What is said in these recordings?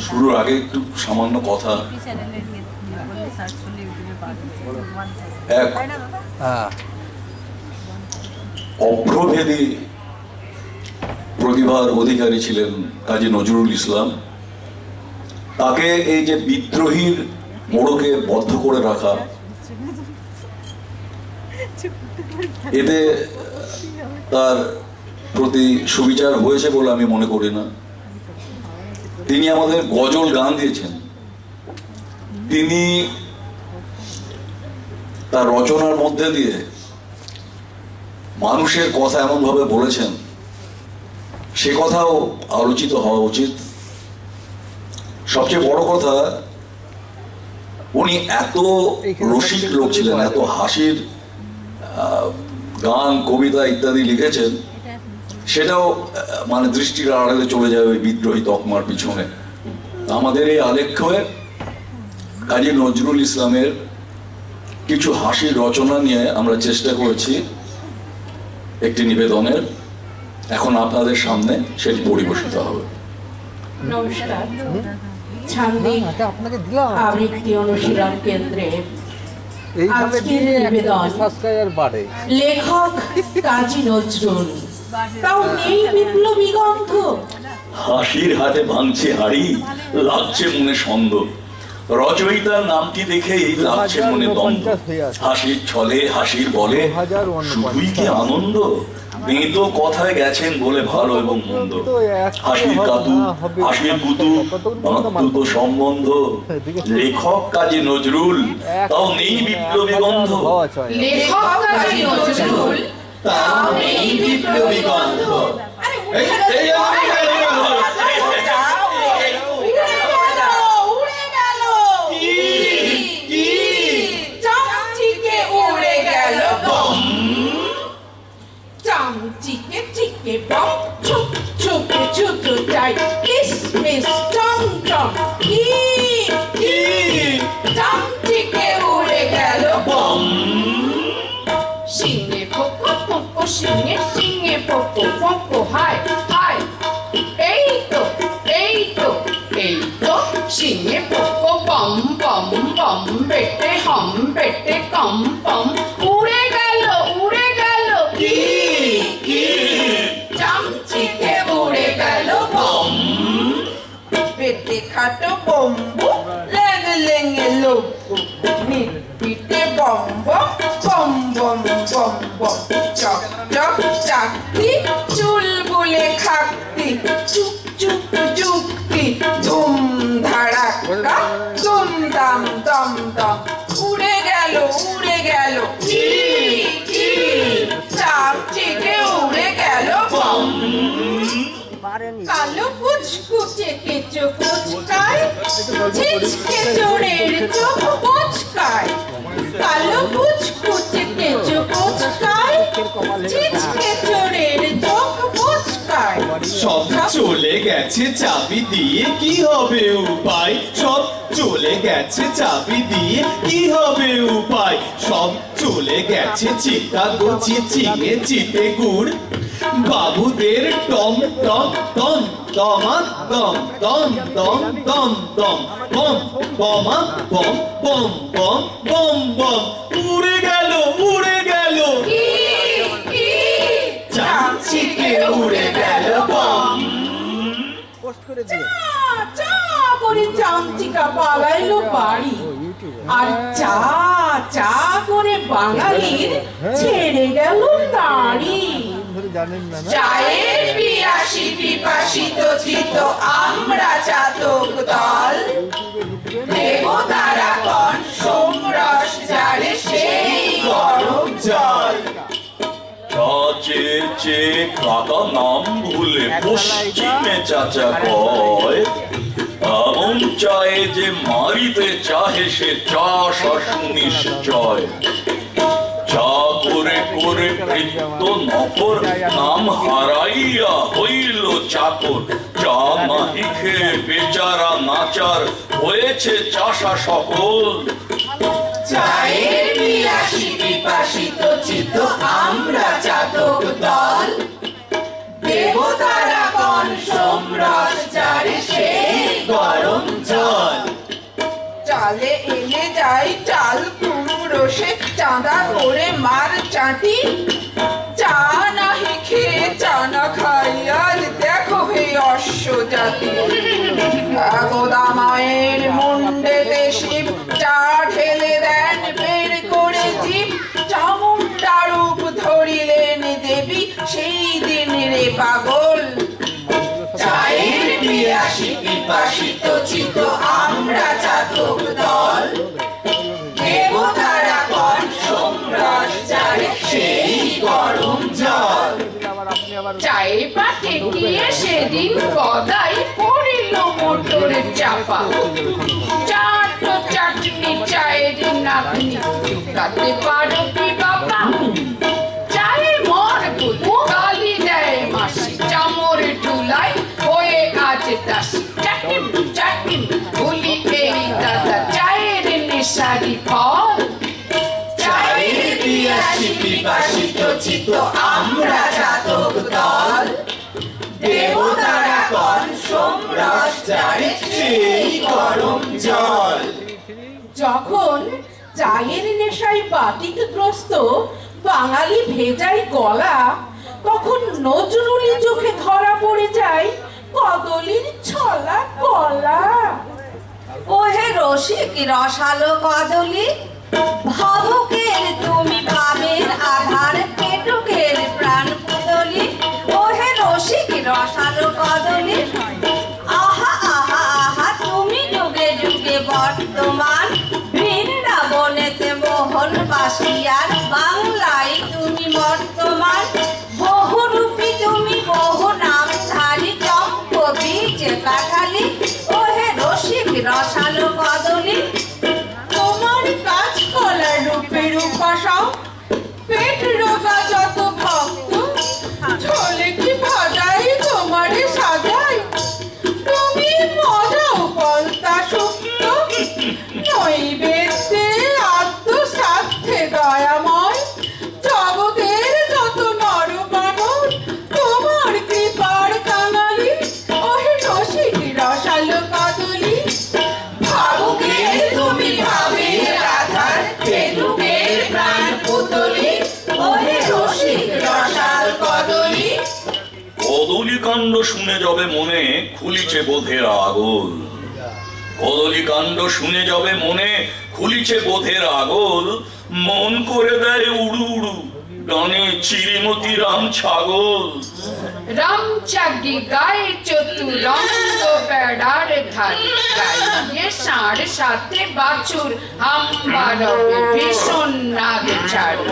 শুরুর আগে একটু সামান্য কথা। এক অভ্রভেদী প্রতিভার অধিকারী ছিলেন কাজী নজরুল ইসলাম। তাকে এই যে বিদ্রোহীর মোড়কে বদ্ধ করে রাখা, এতে তার প্রতি সুবিচার হয়েছে বলে আমি মনে করি না। তিনি আমাদের গজল গান দিয়েছেন। তিনি তার রচনার মধ্যে দিয়ে মানুষের কথা এমন ভাবে বলেছেন, সে কথাও আলোচিত হওয়া উচিত। সবচেয়ে বড় কথা, উনি এত রসিক লোক ছিলেন, এত হাসির গান, কবিতা ইত্যাদি লিখেছেন, সেটাও মানে দৃষ্টির আড়ালে চলে যাবে বিদ্রোহী তকমার পিছনে। আমাদের এই আলেখ্যে কাজী নজরুল ইসলামের কিছু হাসির রচনা নিয়ে আমরা চেষ্টা করেছি একটি নিবেদনের। এখন আপনাদের সামনে সেটি পরিবেশিত হবে। নমস্কার। ছান্দিক আবৃত্তি অনুশীলন কেন্দ্রে আজকের নিবেদন লেখক কাজী নজরুল। তাও নেই বিপ্লবী গন্ধ। হাসির হাতে ভাঙছে হাড়ি, লাগছে মনে ছন্দ। রচয়িতার নামটি দেখেই লাগছে মনে দ্বন্দ্ব। হাসির ছলে হাসির বলে শুধুই কি আনন্দ? বেঁতো কথায় গেছেন বলে ভালো এবং মন্দ। হাসির কাতু, হাসির কুতু, অনন্ত সম্বন্ধ। লেখক কাজী নজরুল, তাও নেই বিপ্লবী গন্ধ। লেখক কাজী নজরুল, তাও নেই বিপ্লবী গন্ধ। Singe poco poco hai hai. Eito eito eito. Singe poco bum bum bum. Bette hum bette cum bum. Ure gelo ki ki. Chamchike ure gelo bum. Bette khato bombo. Lenge lenge loco. Nit pitte bombo bom bom bom bom. Chop chop chakti chulbule khakti chup chup chukti dhum dhadaka dum dam dam dam ure gelo ki ki chap chike ure gelo bum কালো কুচকুচে কেঁচো কুচকায় ছিচকে চোরের চোখ কুচকায় কালো কুচকুচে কেঁচো কুচকায় ছিচকে চোরের চোখ কুচকায় সব চলে গেছে চাবি দিয়ে কি হবে উপায় সব চলে গেছে চাবি দিয়ে কি হবে উপায় সব চলে গেছে চিতা গো চিচিয়ে চিতে গুড় বাবুদের টম টম টম টমা টম টম টম টম টম বম বমা বম বম বম বম বম উড়ে গেল চাচিকে উড়ে গেল বম পোস্ট করে দিয়ে চা করে চামচিকা পালাইলো বাড়ি আর চা চা করে বাঙালির ছেড়ে গেল নারী চায়ের পিয়াসী পিপাসিত চিত আমরা চাতক দল দেবতারা কন সোমরস জারে সেই গরম জল চেয়ে কাকা নাম ভুলে পশ্চিমে চাচা কয় এমন চায়ে যে মারিতে চাহে সে চাষ সুনিশ্চয় চা করে করে বৃত্ত নকর নাম হারাইয়া হইল চাকর চা নাহি খেয়ে বেচারা নাচার হয়েছে চাষা সকল চায়ের পিয়াসী পিপাসিত চিত্ত আমরা চাতক দল দেবতারা কন সোমরস জারে সেই কালে এলে যাই চাল কুমড়োসে চাঁদা করে মার চাটি চা নাহি খেয়ে চা না খাই আজ দেখো হে অশ্ব জাতি গোদামায়ের মুন্ডেতে শিব চা ঢেলে দেন বের করে জীব চামুন্ডা রূপ ধরিলেন দেবী সেই দিন রে পাগল চায়ের পিয়াসী পিপাসিত চিত আমরা চাতক দল দেবতারা কন সোমরস যারে সেই গরম জল চায়ে পাতে গিয়ে সেদিন গদাই পড়িল মোটরের চাপা চাট চাটনি চায়ের নাতনি তাতে পারো কি বাবা চায়ে মর বুধু গালি দেয় মাসি চামর ঢুলাই হয়ে আছে দাসি চাটিম চাটিম ভুলি এই দাদা চায়ের নেশারি ফল চায়ের পিয়াসী পিপাসিত চিত আমরা চাতক দল দেবতারা কন সোমরস যারে সেই গরম জল যখন চায়ের নেশায় বাতিকগ্রস্ত বাঙালি ভেজাই গলা তখন নজরুলি চোখে ধরা পড়ে যায় কদলির ছলা গলা। ওহে রসিক রসালো কদলি ভাবুকের তুমি ভাবের আধার পেটুকের প্রাণ পুতলি ওহে রসিক রসালো কদলি আহা আহা আহা তুমি যুগে যুগে বর্তমান বৃন্দাবনেতে মোহন বাসিয়ার বাংলায় তুমি বর্তমান বহুরূপী তুমি বহু নামধারী চম্প বীজ কাঠালি ওহে রসিক রসালো কদলি তোমার কাজ কলার রূপের উপাসক পেট রোগা যত ভক্ত ঝোলে কি ভাজাই তোমারে সাজাই তুমি মজাও পলতা সুপ্ত নৈবেদ্যে আত্মসাধ্যে দয়াময় জগতের যত নর মানব তোমার কৃপার কাঙালি ওহে রসিক রসালো কদলি ভাবুকের তুমি ভাবের আধার পেটুকের প্রাণ পুতলি ওহে রসিক রসাল কদলি কদলি কাণ্ড শুনে যাবে মনে খুলিছে বোধের আগল কদলি কাণ্ড শুনে যাবে মনে খুলিছে বোধের আগল মন করে দেয় উড়ু উড়ু গানে চিরিমতি রাম ছাগল রামচাগি গায়ে চতুরঙ্গ বেড়ার ধারে গাইয়ে ষাঁড় সাথে বাছুর হাম্বারবে ভীষণ নাদ ছাড়ে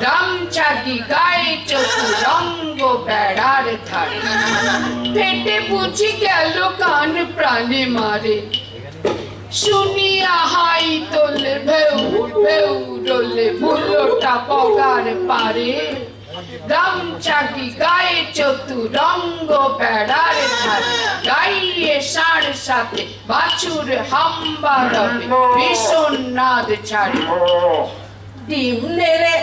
রামচাগি গায়ে চতুরঙ্গ বেড়ার ধারে পেটে বুঝি গেল কান প্রাণে মারে শুনিয়া হাই তোলে ভেউ ভেউ ডোলে ভুলোটা পগার পারে রামচাগি গায়ে চতুরঙ্গ বেড়ার ধারে গাইয়ে ষাঁড় সাথে বাছুর হাম্বারবে ভীষণ নাদ ছাড়ে ডিম নেড়ে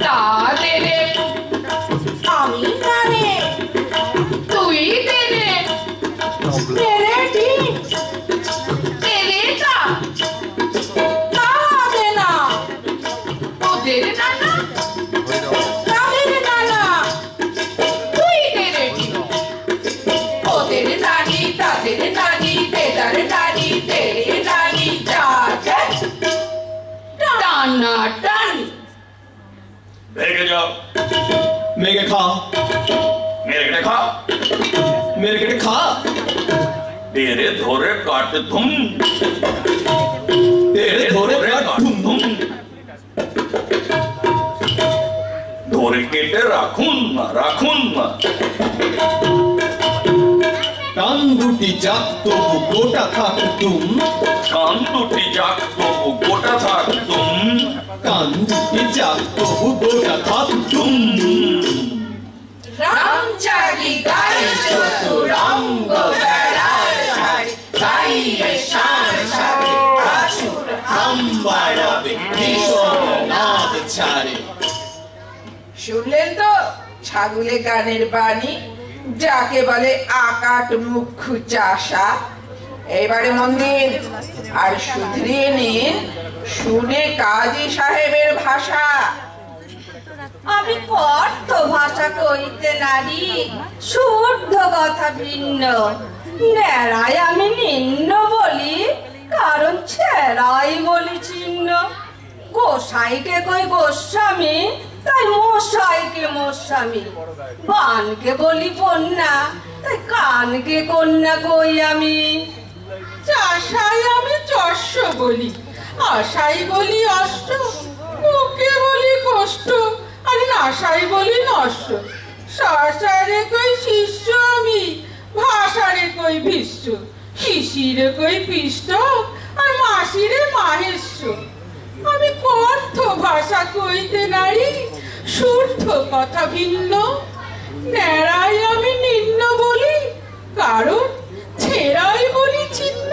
তা দে রে আমি নারে তুই দে রে নেড়ে ডিম দে রে তা না দে না ওদের নানা তাদের নানা তুই দে রে ওদের নানি তাদের নানি দেদার নানি তেরে নানি যা যা টানা টানি ভেগে যাও মেরে খা মেরে কেটে খা मेरे के खा तेरे धोरे काट तुम तेरे धोरे काट तुम ধরে কেটে রাখুন না রাখুন না কান দুটি যাক তবু গোটা থাক তুম কান দুটি যাক তবু গোটা থাক তুম কান দুটি যাক তবু গোটা থাক তুম রামচাগি গায়ে চতুরঙ্গ বেড়ার ধারে গাইয়ে ষাঁড় সাথে বাছুর হাম্বারবে ভীষণ নাদ ছাড়ে। শুনলেন তো ছাগলে গানের বাণী যাকে বলে আকাট মুখ্য চাষা এইবারে মন দিন আর শুধরিয়ে নিন শুনে কাজী সাহেবের ভাষা। আমি কর্ত ভাষা কইতে নারী, শুদ্ধ কথা ভিন্ন। ন্যাড়াই আমি নিম্ন বলি, কারণ ছেড়াই বলি চিহ্ন। গোসাইকে কই গোস্বামী, তাই মশাইকে মশামী। বানকে বলি কন্যা, তাই কানকে কন্যা কই আমি। চাষাই আমি চস্য বলি, আশাই বলি অষ্ট, মুখে বলি কষ্ট, আর নাশাই বলি নষ্ট। শাসারে কই শিষ্য আমি, ভাষারে কই ভীষ্ম। শিশিরে কই পিষ্ট, আর মাসিরে মাহেশ্ব। আমি কর্থ ভাষা কইতে নারী, শুদ্ধ কথা ভিন্ন। ন্যাড়াই আমি নিম্ন বলি, কারণ ছেড়াই বলি চিহ্ন।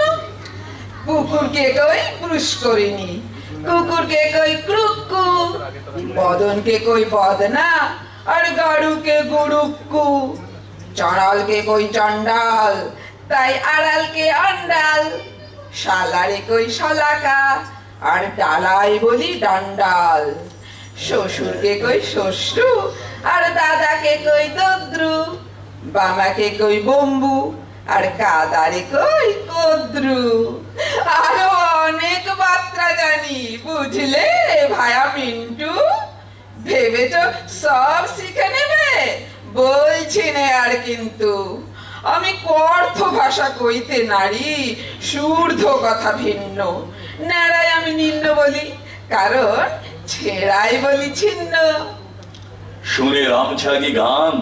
কুকুরকে কই পুষ্করিণী, কুকুরকে কই ক্রুক্কু, বদনকে কই বদনা, আর গাড়ুকে গুড়ুক্কু। চড়ালকে কই চন্ডাল, তাই আড়ালকে আন্ডাল। শালারে কই শলাকা, আর ডালাই বলি ডান্ডাল। শ্বশুরকে কই শ্বশ্রু, আর দাদাকে কই দদ্রু। বামাকে কই বম্বু, আর কাদারে কই কদ্রু। আরো অনেক বার্তা জানি, বুঝলে ভায়া মিন্টু? ভেবেছ সব শিখে নেবে? বলছি না আর কিন্তু। আমি কর্থ ভাষা কইতে নারী, শুদ্ধ কথা ভিন্ন। ন্যাড়াই আমি নিম্ন বলি, কারণ ছেড়াই বলি ছিন্ন। শুনে রামছাগি গান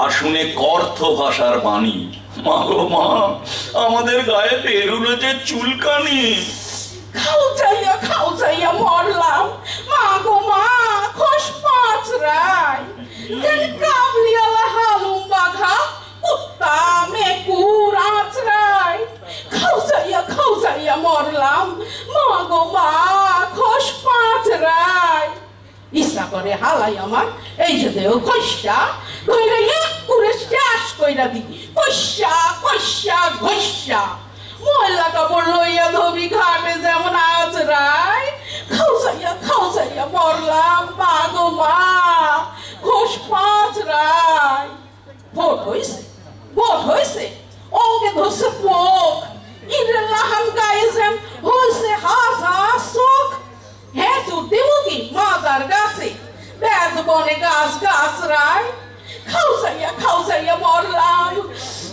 আর শুনে কর্থ ভাষার বাণী, মা গো মা, আমাদের গায়ে বেরুলো যে চুলকানি। খাও যাইয়া মরলাম, মা গো মা, খোস পাঁচ রায়। যেন কাবলিওয়ালা হালুম বাঘা, কুত্তা মেকুর আঁচড়ায়। খাও যাইয়া মরলাম, মা গো মা, খোস পাঁচ রায়। ইচ্ছা করে হালাই আমার এই যে দেহ কইসা কইরা এক করে শেষ কইরা দি। কইসা কইসা ঘইসা ময়লা কাপড় লইয়া ধবি ঘাটে যেমন আজরায়। খাও যাইয়া মরলাম, মা গো মা, ঘোষ পাঁচ রায়। ভোট হইছে অঙ্গে ধরছে পোক। ইন্দ্রের লাহান গায়ে যেন হইছে হাজার চোখ। হ্যাঁ চুটি মুখি মাদার গাছে, বেদ বনে গাছ গাছ রায়। খাও যাইয়া মরলাম,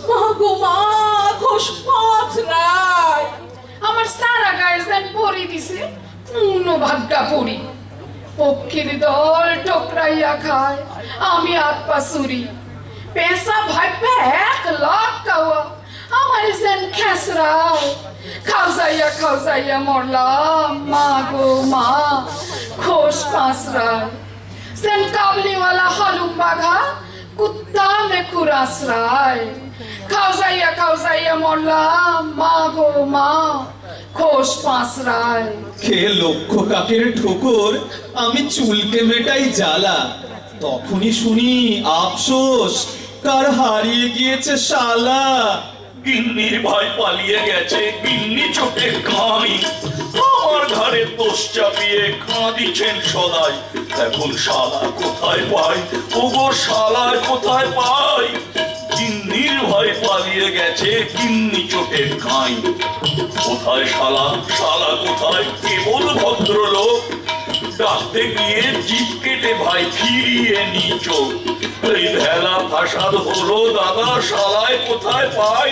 মা গো মা, ঘোষ পাঁচ রায়। আমার সারা গায়ে যেন পরি দিছে পূর্ণ ভাগ্যা পরি। পক্ষীর দল ঠোকরাইয়া খায়, আমি হাত পা চুরি। পেশা ভাইবে 1 লাখ কাওয়া, আমার যেন খেসরায়। খাও যাইয়া মরলাম, মা গো মা, ঘোষ পাঁচ রায়। যেন কাবলিওয়ালা হালুম বাঘা, কুত্তা মেকুর আশ্রয়। খাও যাইয়া মরলাম, মা গো মা, ঘোষ পাঁচ রায়। খেয়ে লক্ষ কাকের ঠোকর, আমি চুলকে মেটাই জ্বালা। তখনই শুনি আফসোস, কার হারিয়ে গিয়েছে শালা। গিন্নির ভাই পালিয়ে গেছে, গিন্নি চোখে কাঁই। আমার ঘরে দোষ চাপিয়ে কাঁদিছেন সদাই। এখন শালা কোথায় পাই, ওগো শালা কোথায় পাই? গিন্নির ভাই পালিয়ে গেছে, গিন্নি চোখে কাঁই। কোথায় শালা, শালা কোথায়? কেবল ভদ্রলোক ডাকতে গিয়ে জিভ কেটে ভাই ফিরিয়ে নিচ। এই ভেলা ফাসাদ হলো দাদা, শালায় কোথায় পাই?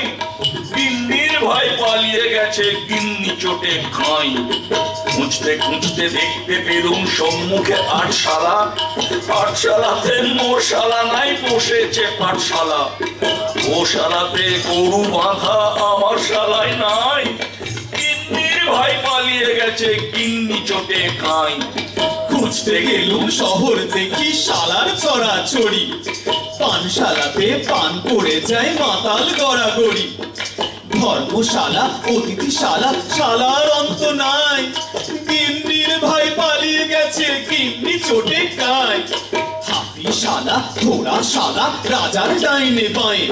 গিন্নির ভাই পালিয়ে গেছে, গিন্নি চোটে খাই। খুঁজতে খুঁজতে দেখতে পেলুম সম্মুখে আটশালা। আটশালাতে মোরশালা নাই, বসেছে পাঠশালা। গোশালাতে গরু বাঁধা, আমার শালায় নাই। গিন্নির ভাই পালিয়ে গেছে, গিন্নি চোটে খাই। খুঁজতে গেলুম শহর দেখি শালার ছড়াছড়ি। পানশালাতে পান করে যায় মাতাল গড়াগড়ি। ধর্মশালা, অতিথিশালা, শালার অন্ত নাই। গিন্নির ভাই পালিয়ে গেছে, গিন্নি চোটে কায়। হাতিশালা, ঘোড়াশালা, রাজার ডাইনে বাঁয়ে।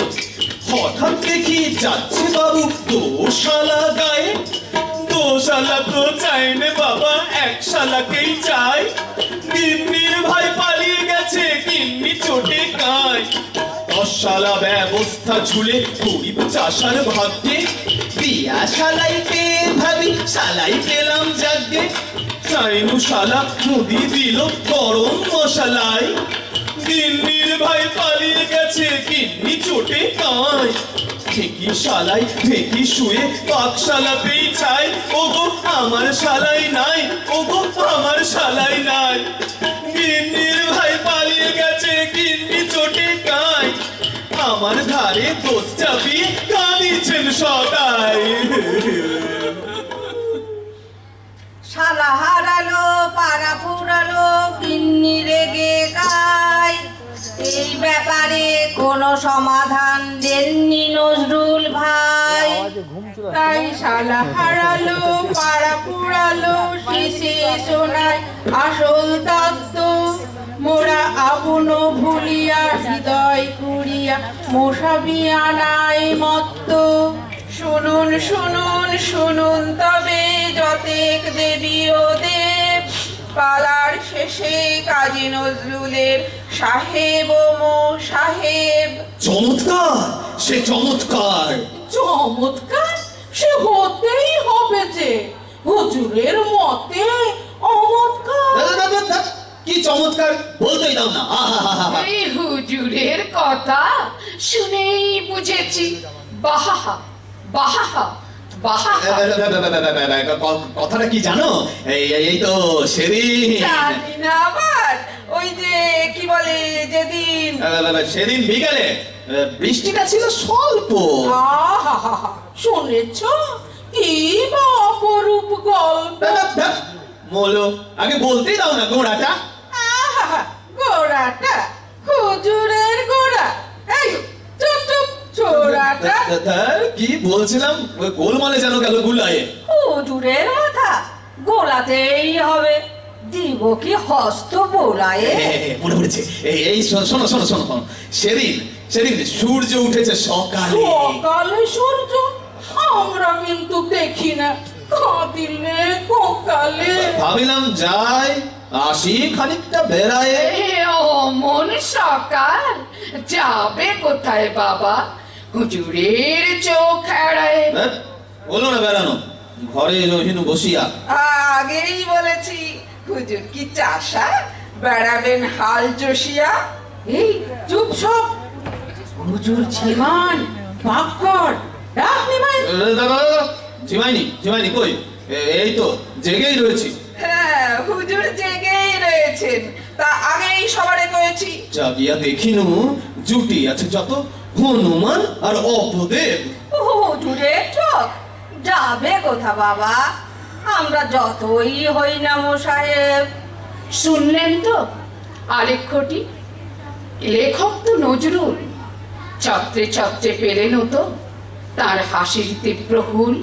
হঠাৎ দেখি যাচ্ছে বাবু দোশালা গায়ে। দোশালা তো চাই নে বাবা, এক শালাকেই চাই। গিন্নির ভাই পালিয়ে গেছে, গিন্নি চোটে কায়। 10 শালা ব্যবস্থা ঝুলে গরিব চাষার ভাগ্যে। বিয়া শালাই পেয়ে ভাবি শালাই পেলাম যাগ্যে। চাইনু শালা মুদি দিল গরম মশালাই। গিন্নির ভাই পালিয়ে গেছে, গিন্নি চোটে কায়। ঠেকি শালাই ঠেকি শুয়ে পাকশালাতেই চাই। ওগো আমার শালাই নাই, ওগো আমার শালাই নাই। গিন্নির ভাই পালিয়ে গেছে, গিন্নি চোটে কায়। আমার ধারে দোষ চাপিয়ে কাঁদিছেন সদাই। শালা হারালো পাড়া ফুরালো গিন্নি রেগে গায়। এই ব্যাপারে কোনো সমাধান দেননি নজরুল ভাই। তাই শালা হারালো পাড়া পুরালো শেষে শোনায় আসল তত্ত্ব। মোরা আপন ভুলিয়া হৃদয় কুড়িয়া মশাবিয়ানায় মত্ত। শুনুন শুনুন শুনুন তবে যতেক দেবী ও দেব। পালার শেষে কাজী নজরুলের সাহেব ও মো সাহেব। চমৎকার, সে চমৎকার। চমৎকার সে হতেই হবে যে, হুজুরের মতে অমৎকার। কি চমৎকার বলতেই দাও না। এই হুজুরের কথা শুনেই বুঝেছি। বাহা বাহা বাহা। কথাটা কি জানো? এই তো সেদিন, জানি না আবার ওই যে কি বলে যেদিন। সেদিন বিকালে বৃষ্টিটা ছিল স্বল্প। শুনেছ কি বা অপরূপ গল্প। বলো, আগে বলতেই দাও না গোড়াটা। গোড়াটা হুজুরের গোড়া। এই চুপ চুপ ছোড়াটা। কি বলছিলাম, গোলমালে যেন গেল গুলায়ে। হুজুরের মাথা গোলাতেই হবে, দিব কি হস্ত বোলায়ে। মনে পড়েছে, এই শোনো শোনো শোনো শোনো। সেদিন সেদিন সূর্য উঠেছে সকালে। সকালে সূর্য আমরা কিন্তু দেখি না, কাঁদিলে কোকালে। ভাবিলাম যাই আসি খানিকটা বেড়ায়। অমন সকাল যাবে কোথায় বাবা, হুজুরের চোখ এড়ায়। বলো না বেড়ানো, ঘরে রহিনু বসিয়া। আগেই বলেছি হুজুর কি চাষা, বেড়াবেন হাল চষিয়া। এই চুপ সব, হুজুর ছিমান পাকড় ডাক নিমাই। ঝিমাইনি ঝিমাইনি কই, এই তো জেগেই রয়েছি। হ্যাঁ হুজুর জেগেই রয়েছেন, তা আগেই সবারে কয়েছি। জাগিয়া দেখিনু জুটি আছে যত হনুমান আর অপদেব। হুজুরের চোখ যাবে কোথা বাবা, আমরা যতই হই না মো সাহেব। শুনলেন তো আরেকটি, লেখক তো নজরুল। ছত্রে ছত্রে পেলেন তো তার হাসির তীব্র হুল।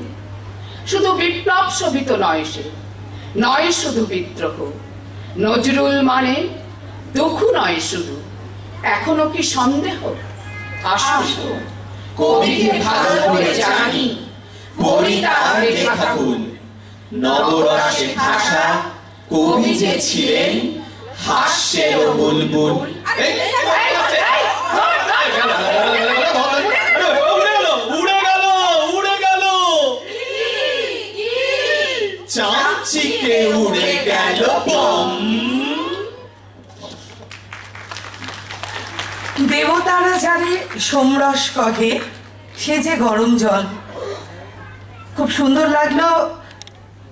শুধু বিপ্লব শোভিত নয় সে, নয় শুধু বিদ্রোহ। নজরুল মানে দুঃখ নয় শুধু, এখনো কি সন্দেহ? আসুন কবিকে ভালো করে জানি, পড়ি তার লেখা কুল। নবরসে ভাষা কবি যে ছিলেন হাস্যের বুলবুল। উড়ে গেল চাঁচিকে উড়ে গেল বম। দেবতারা যারে সোমরস কহে সে যে গরম জল। খুব সুন্দর লাগলো।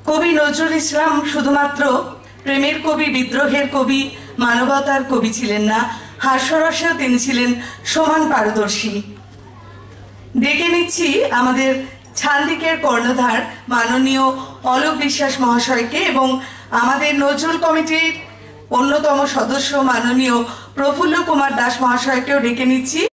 কবি নজরুল ইসলাম শুধুমাত্র প্রেমের কবি, বিদ্রোহের কবি, মানবতার কবি ছিলেন না, হাস্যরসেও তিনি ছিলেন সমান পারদর্শী। ডেকে নিচ্ছি আমাদের ছান্দিকের কর্ণধার মাননীয় অলোক বিশ্বাস মহাশয়কে এবং আমাদের নজরুল কমিটির অন্যতম সদস্য মাননীয় প্রফুল্ল কুমার দাস মহাশয়কেও ডেকে নিচ্ছি।